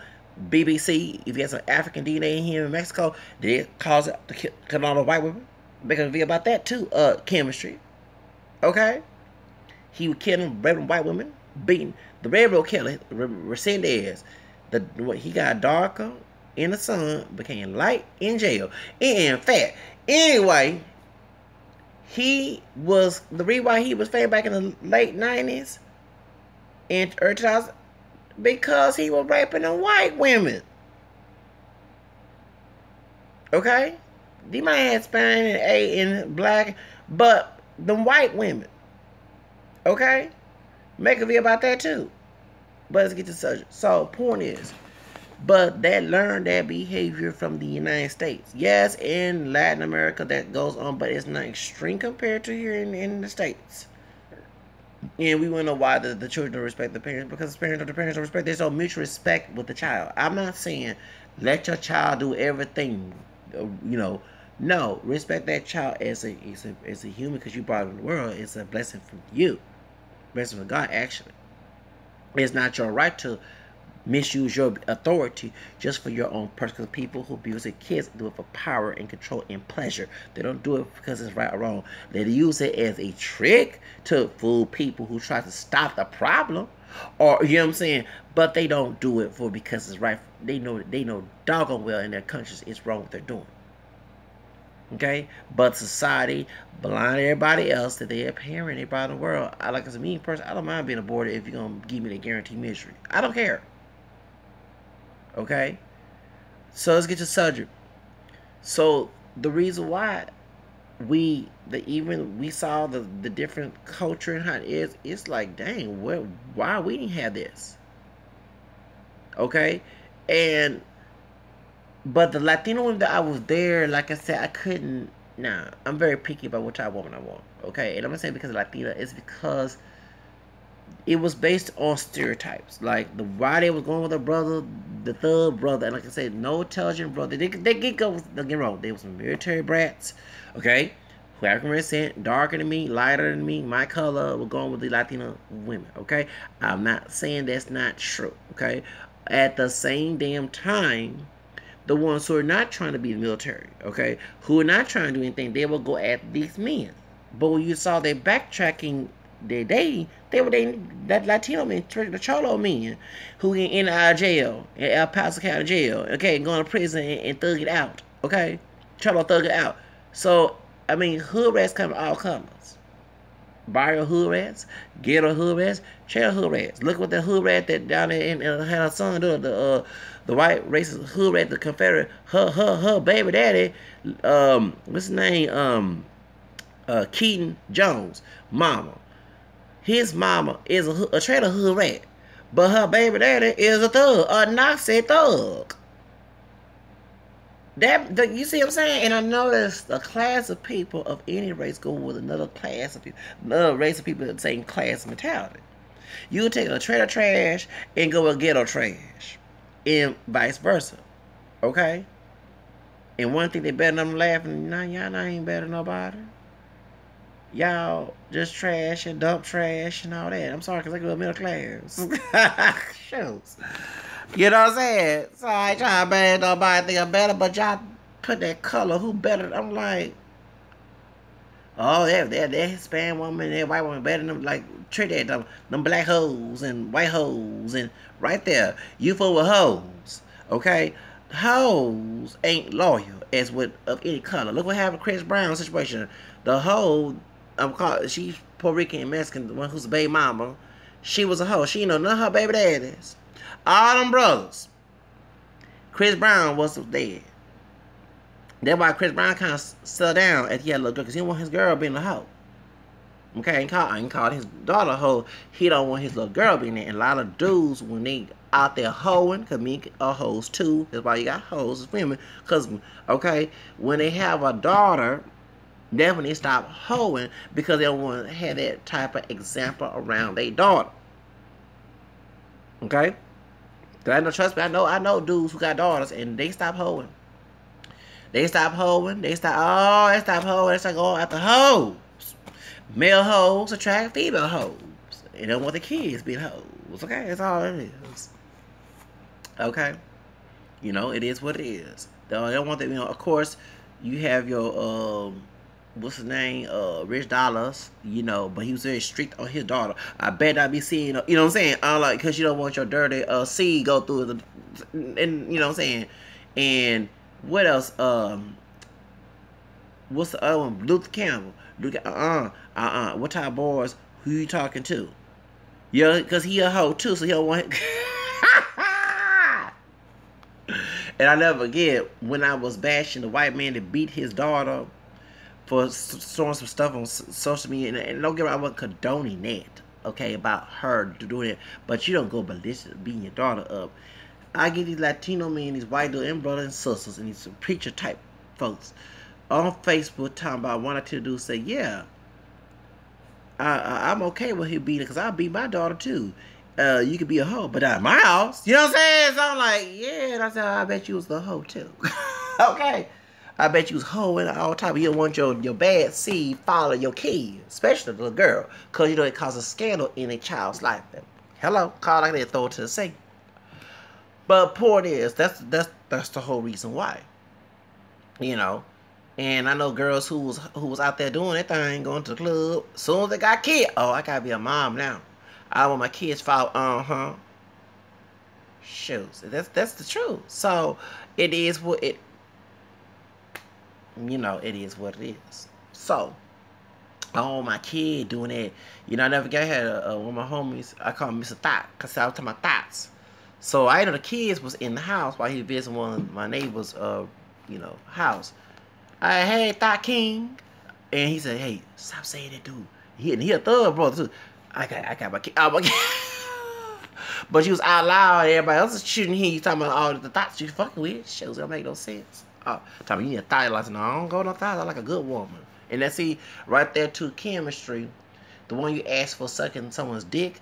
BBC, if he has some African DNA in him in Mexico, they cause it to kill all the white women. Make a video about that too. Chemistry. Okay? He was killing, raping white women, beating. The railroad killer, Resendez, he got darker in the sun, became light in jail, and fat. Anyway, the reason why he was famous back in the late 90s and early 2000s, because he was raping the white women. Okay? He might have Spanish and A and black, but the white women. Okay? Make a video about that too. But let's get to the subject. So, point is, but that learned that behavior from the United States. Yes, in Latin America that goes on, but it's not extreme compared to here in the States. And we want to know why the children don't respect the parents, because the parents don't respect. There's no mutual respect with the child. I'm not saying let your child do everything, No, respect that child as a human, because you brought him in the world. It's a blessing from you. Blessing from God, actually. It's not your right to misuse your authority just for your own personal. People who abuse their kids do it for power and control and pleasure. They don't do it because it's right or wrong. They use it as a trick to fool people who try to stop the problem, or you know what I'm saying. But they don't do it because it's right. They know doggone well in their conscience it's wrong what they're doing. Okay, but society blind everybody else that they're a parent, they brought in the world. Like as a mean person, I don't mind being aborted if you're gonna give me the guaranteed misery. I don't care. Okay, so let's get to the subject. So the reason why we saw the different culture and how it is, it's like, dang, why we didn't have this? Okay, but the Latino women that I was there, like I said, I couldn't. Nah, I'm very picky about what type of woman I want. Okay, and I'm not saying because of Latina, it's because it was based on stereotypes. Like why they was going with a brother, the thug brother, and like I said, no intelligent brother. They get go. Don't get wrong. They was some military brats. Okay, who African descent, darker than me, lighter than me, my color. We're going with the Latina women. Okay, I'm not saying that's not true. Okay, at the same damn time, the ones who are not trying to be the military, okay, who are not trying to do anything, they will go at these men. But when you saw they backtracking their dating, that Latino men, the Cholo men, who get in our jail, in El Paso County jail, okay, and go to prison and thug it out, okay, Cholo thug it out. So I mean, hood rats come all colors. Barrio hood rats, ghetto hood rats, trail hood rats. Look what the hood rat that down there in had her son do. The white racist hood rat, the Confederate, her baby daddy, what's his name? Keaton Jones, mama. His mama is a trailer hood rat, but her baby daddy is a thug, a Nazi thug. You see what I'm saying? And I noticed a class of people of any race go with another class of people, another race of people of the same class mentality. You take a trailer trash and go with ghetto trash, and vice versa. Okay? And one thing they better than them laughing, nah, y'all ain't better than nobody. Y'all just trash and dump trash and all that. I'm sorry, because I go middle class. Shows. You know what I'm saying? So I ain't trying to bad nobody think I'm better, but y'all put that color, who better? I'm like, oh, that Hispanic woman, that white woman better than them, like, treat that, them black hoes and white hoes, and right there, you full with hoes, okay? Hoes ain't loyal as with of any color. Look what happened to Chris Brown situation. The hoe, she's Puerto Rican and Mexican, the one who's a baby mama, she was a hoe. She know none of her baby daddies. All them brothers. Chris Brown was dead. That's why Chris Brown kind of settled down at he had a little girl, because he didn't want his girl being a hoe. Okay, I ain't called his daughter a hoe. He don't want his little girl being there. And a lot of dudes, when they out there hoeing, because me are hoes too. That's why you got hoes as women. Because, okay, when they have a daughter, that's when they stop hoeing, because they don't want to have that type of example around their daughter. Okay? Trust me, I know dudes who got daughters, and they stop hoeing. They stop hoeing. They stop hoeing. They start going after hoes. Male hoes attract female hoes. They don't want the kids being hoes. Okay? That's all it is. Okay? You know, it is what it is. They don't want that, you know, of course, you have your, what's his name, Rich Dollars, you know, but he was very strict on his daughter. I bet not be seeing, you know what I'm saying, like, because you don't want your dirty seed go through the, and, you know what I'm saying, and what else, what's the other one, Luther Campbell, what type of boys, who you talking to? Yeah, because he a hoe too, so he don't want And I never forget when I was bashing the white man that beat his daughter for throwing some stuff on social media, and don't get me wrong, I wasn't condoning that, okay, about her doing it, but you don't go ballistic beating your daughter up. I get these Latino men, these white dudes, and brothers and sisters, and these preacher type folks on Facebook talking about one or two dudes say, yeah, I'm okay with him beating, because I beat my daughter too. You could be a hoe, but at my house, you know what I'm saying? So I'm like, yeah, and I said, I bet you was the hoe too. Okay. I bet you was hoeing all the time. You don't want your bad seed follow your kids, especially the little girl, because you know it causes scandal in a child's life. Hello, call like that, throw it to the sea. But point is, that's the whole reason why. You know, and I know girls who was out there doing that thing, going to the club. As soon as they got kids, oh, I gotta be a mom now. I want my kids follow. Shoes. That's the truth. So it is what it. You know, it is what it is. So, oh, my kid doing that. You know, I never get had one of my homies. I call him Mr. Thought, because I was talking about thoughts. So, I know the kids was in the house while he was visiting one of my neighbor's, you know, house. Hey, Thought King. And he said, hey, stop saying that, dude. He a thug brother, too. I got my kid. But you was out loud, everybody else is shooting here. You talking about all the thoughts you fucking with. Shows don't make no sense. Talking you need a thought. Like, no, I don't go no thoughts. I like a good woman. And let's see, right there to chemistry, the one you asked for sucking someone's dick,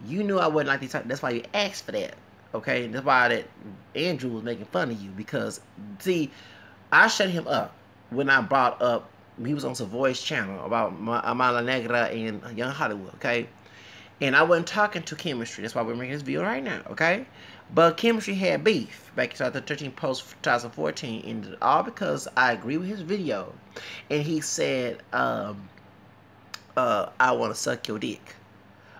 you knew I wouldn't like these types. That's why you asked for that. Okay? That's why that Andrew was making fun of you. Because, see, I shut him up when I brought up, he was on some voice channel about Mala Negra and Young Hollywood, okay? And I wasn't talking to chemistry. That's why we're making this video right now, okay? But chemistry had beef back in 2013 post 2014, and all because I agree with his video, and he said, I want to suck your dick.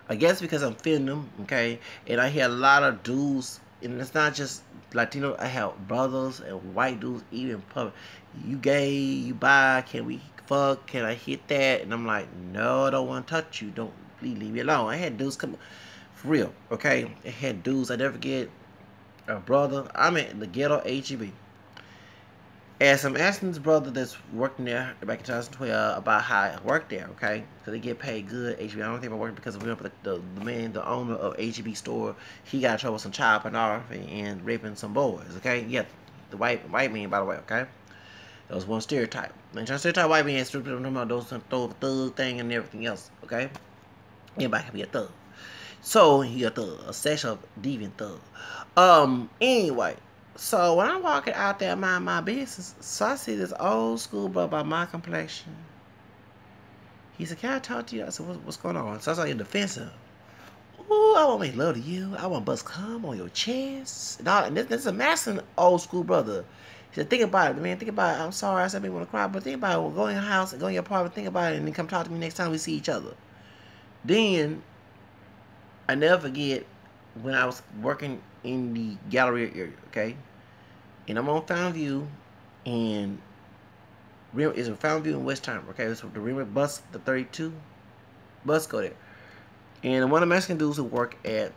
I guess because I'm feeling them, okay? And I hear a lot of dudes, and it's not just Latino. I have brothers and white dudes, even public. You gay? You bi? Can we fuck? Can I hit that? And I'm like, no, I don't want to touch you. Don't leave me alone. I had dudes come. For real, okay? I had dudes, I never forget, a brother, I'm at the ghetto HEB. As I'm asking this brother that's working there back in 2012 about how I work there, okay? Because they get paid good, HEB. I don't think I work because of the man, the owner of HEB store, he got in trouble with some child pornography and raping some boys, okay? Yeah, the white man, by the way, okay? That was one stereotype. And trying to stereotype white men, stripped them about those throw the thug thing and everything else, okay? Anybody can be a thug. So he a thug, a sexual deviant thug. Anyway, so when I'm walking out there mind my business, so I see this old school brother by my complexion. He said, can I talk to you? I said, what's going on? So I saw you defensive. Ooh, I want to make love to you. I want to bust cum on your chest. And this is a masculine old school brother. He said, think about it, man. Think about it. I'm sorry, I said I want to cry, but think about it. We'll go in your house and go in your apartment, think about it, and then come talk to me next time we see each other. Then I never forget when I was working in the gallery area, okay? And I'm on Fountview, and it's a Fountview in West Time, okay? So the Rimmer bus, the 32 bus go there. And one of the Mexican dudes who work at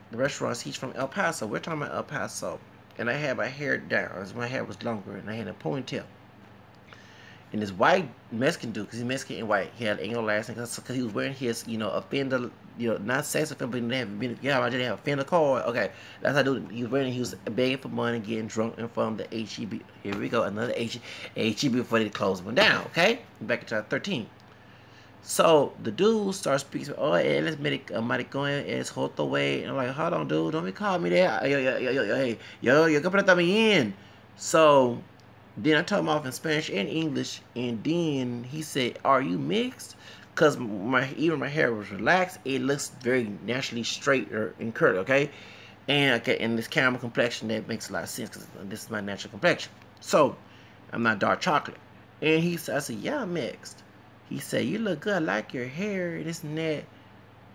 the restaurants, he's from El Paso. We're talking about El Paso. And I had my hair down, as my hair was longer, and I had a ponytail. And this white Mexican dude, because he's Mexican and white, he had an Anglo last name because he was wearing his, offender, not sex offender, but they have a offender card. Okay, that's how I do it. He was begging for money, getting drunk in front of the HEB. Here we go, another HEB before they close one down. Okay, back in 2013. So the dude starts speaking. Oh, let's make a maricón es joto way. And I'm like, hold on, dude, don't be calling me that. Yo, come put me in. So then I told him off in Spanish and English, and then he said, "Are you mixed?" Because even my hair was relaxed. It looks very naturally straight and curly, okay? And this caramel complexion, that makes a lot of sense because this is my natural complexion. So I'm not dark chocolate. And I said, "Yeah, I'm mixed." He said, "You look good. I like your hair, this and that."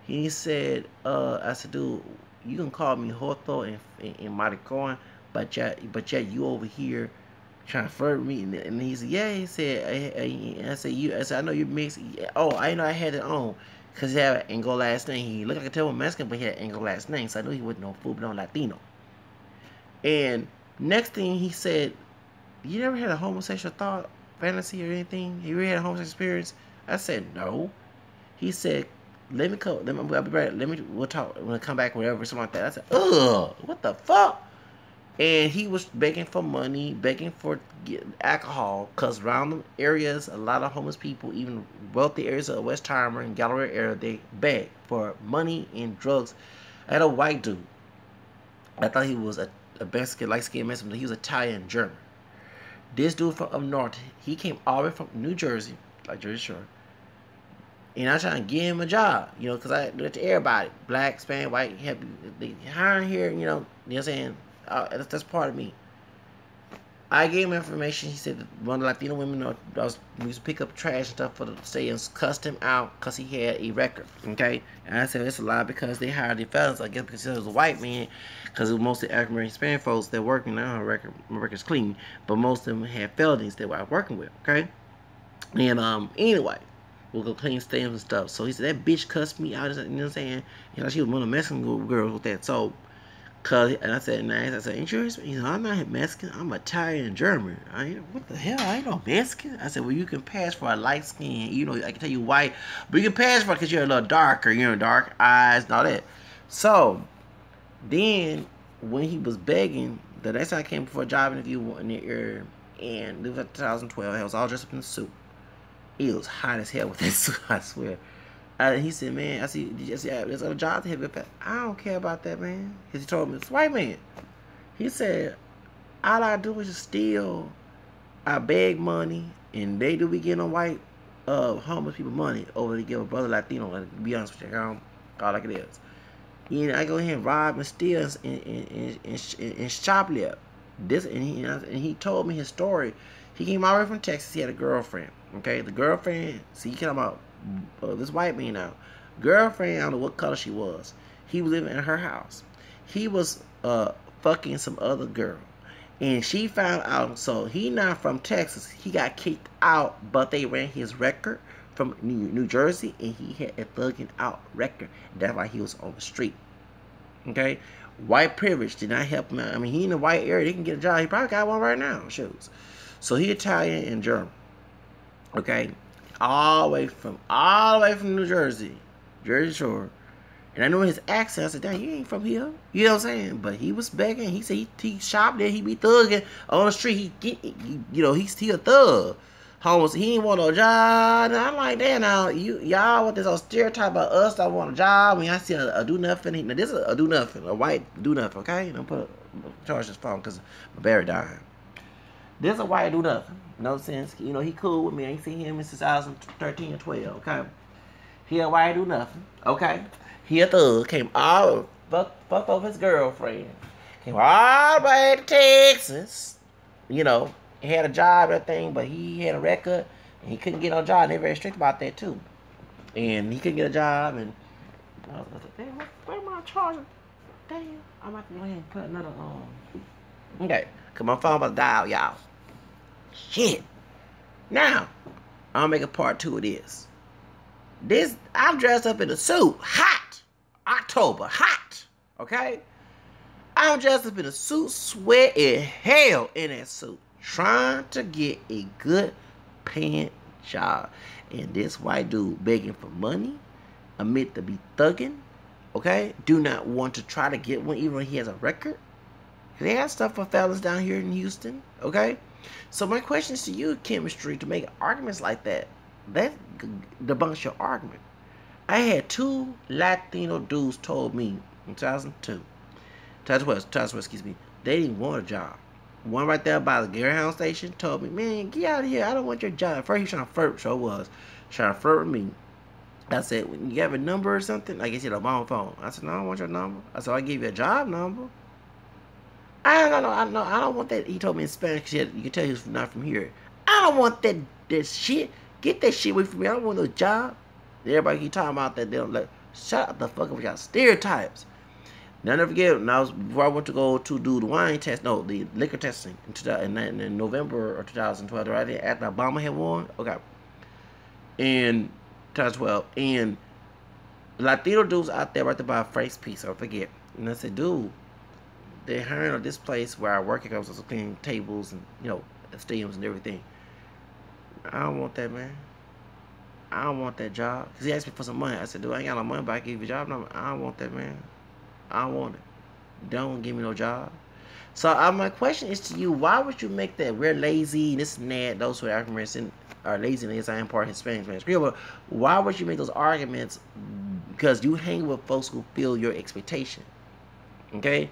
He said, I said, "Dude, you can call me Joto and Maricon, but you over here trying to flirt with me." And he said, "Yeah." He said, I said, "I know you're mixed." Oh, I know I had it on because he had an Anglo last name. He looked like a typical Mexican, but he had an Anglo last name, so I knew he wasn't no fool, but no Latino. And next thing he said, "You never had a homosexual thought, fantasy, or anything? You ever had a homosexual experience?" I said, "No." He said, "Let me come. I'll be right. We'll talk when I come back, whatever, something like that." I said, "Ugh, what the fuck?" And he was begging for money, begging for alcohol, because around the areas, a lot of homeless people, even wealthy areas of West Timer and Galleria area, they beg for money and drugs. I had a white dude. I thought he was a Mexican, light-skinned Mexican, but he was Italian, German. This dude from up north, he came all the way from New Jersey, like Jersey Shore. And I trying to get him a job, because I do it to everybody. Black, Spanish, white, they hiring here, you know what I'm saying? That's part of me. I gave him information. He said that one of the Latino women used to pick up trash and stuff for the state and cussed him out because he had a record. Okay? And I said, it's a lie because they hired the fellas, I guess, because he was a white man, because it was mostly African American Spanish folks that working. Now my record's clean, but most of them had felonies that we're working with. Okay? And anyway, we'll go clean stamps and stuff. So he said, that bitch cussed me out. You know what I'm saying? She was one of the Mexican girls with that. So, and I said, nice. I said, ain't you? I'm not Mexican. I'm Italian and German. What the hell? I ain't no Mexican. I said, well, you can pass for a light skin. I can tell you white, but you can pass for it because you're a little darker. Dark eyes and all that. So, then, when he was begging, the next time I came for a job interview in the area, and it was 2012, I was all dressed up in a suit. It was hot as hell with that suit, I swear. He said, man, there's other jobs here. I don't care about that, man. He told me, it's a white man. He said, all I do is just steal. I beg money, and they do be getting on white homeless people money over to give a brother Latino. To be honest with you, I don't call it like it is. I go ahead and rob and steal and shoplift. And he told me his story. He came all the way from Texas. He had a girlfriend. Okay, the girlfriend. See, you talking about this white man now. Girlfriend, I don't know what color she was. He was living in her house. He was fucking some other girl, and she found out. So he not from Texas. He got kicked out, but they ran his record from New Jersey, and he had a thugging out record. That's why he was on the street. Okay, white privilege did not help him out. I mean, he in the white area. They can get a job. He probably got one right now. Shoes. So he Italian and German. Okay, all the way from New Jersey, Jersey Shore. And I know his accent. I said, "Damn, you ain't from here." You know what I'm saying? But he was begging. He said he shopped there. He be thugging on the street. He a thug. Homeless. He ain't want no job. And I'm like, damn, now y'all with this old stereotype about us that want a job. When I see a do nothing. Now this is a do nothing, a white do nothing. Okay, don't charge this phone because my battery dying. This is a white do nothing. No sense. He cool with me. I ain't seen him since 2013 or 12. Okay, he a white do nothing. Okay. He a thug. Came all fucked over his girlfriend. Came all the way to Texas. He had a job and everything, but he had a record and he couldn't get no job. They're very strict about that too. And he couldn't get a job, and I was like, damn, where am I charging? Damn, I'm about to go ahead and put another on. Okay, cause my phone about to dial, y'all. Shit. Now, I'll make a part 2 of this. I'm dressed up in a suit. Hot. October. Hot. Okay? I'm dressed up in a suit, sweating hell in that suit. Trying to get a good paying job. And this white dude begging for money, admit to be thugging, okay? Do not want to try to get one even when he has a record. They have stuff for fellas down here in Houston, okay? So my question is to you, chemistry, to make arguments like that debunks your argument. I had 2 Latino dudes told me in 2012, excuse me, they didn't want a job. One right there by the Greyhound station told me, man, get out of here, I don't want your job. At first he was trying to flirt, so it was. Trying to flirt with me. I said, you have a number or something? I guess he had a mobile phone. I said, no, I don't want your number. I said, I give you a job number. I don't want that. He told me in Spanish, you can tell he was not from here. I don't want that shit. Get that shit away from me. I don't want no job. Everybody keep talking about that. They don't let. Shut the fuck up with y'all stereotypes. Now, never forget, before I went to go to do the wine test, the liquor testing in November of 2012, right there after Obama had won. Okay. In 2012. And Latino dudes out there right there by a face piece, I forget. And I said, dude, they're hiring at this place where I work. It comes to cleaning tables and, stadiums and everything. I don't want that, man. I don't want that job. Because he asked me for some money. I said, dude, I ain't got no money, but I give you a job number. I don't want that, man. I don't want it. Don't give me no job. So my question is to you, why would you make that we're lazy, this and that, those who are African Americans are lazy, and I am part Hispanic, but why would you make those arguments? Because you hang with folks who feel your expectation. Okay?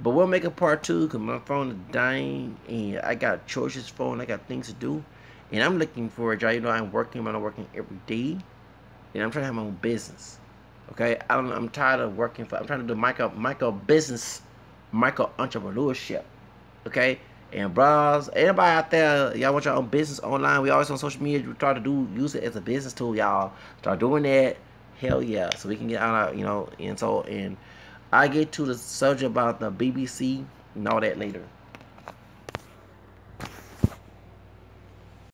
But we'll make a part 2 because my phone is dying and I got George's phone. I got things to do. And I'm looking for a job. I'm working, but I'm working every day. And I'm trying to have my own business. Okay? I'm tired of working I'm trying to do micro business, micro entrepreneurship. Okay? And bros, anybody out there, y'all want your own business online? We always on social media. We try to use it as a business tool, y'all. Start doing that. Hell yeah. So we can get out, and I get to the subject about the BBC and all that later.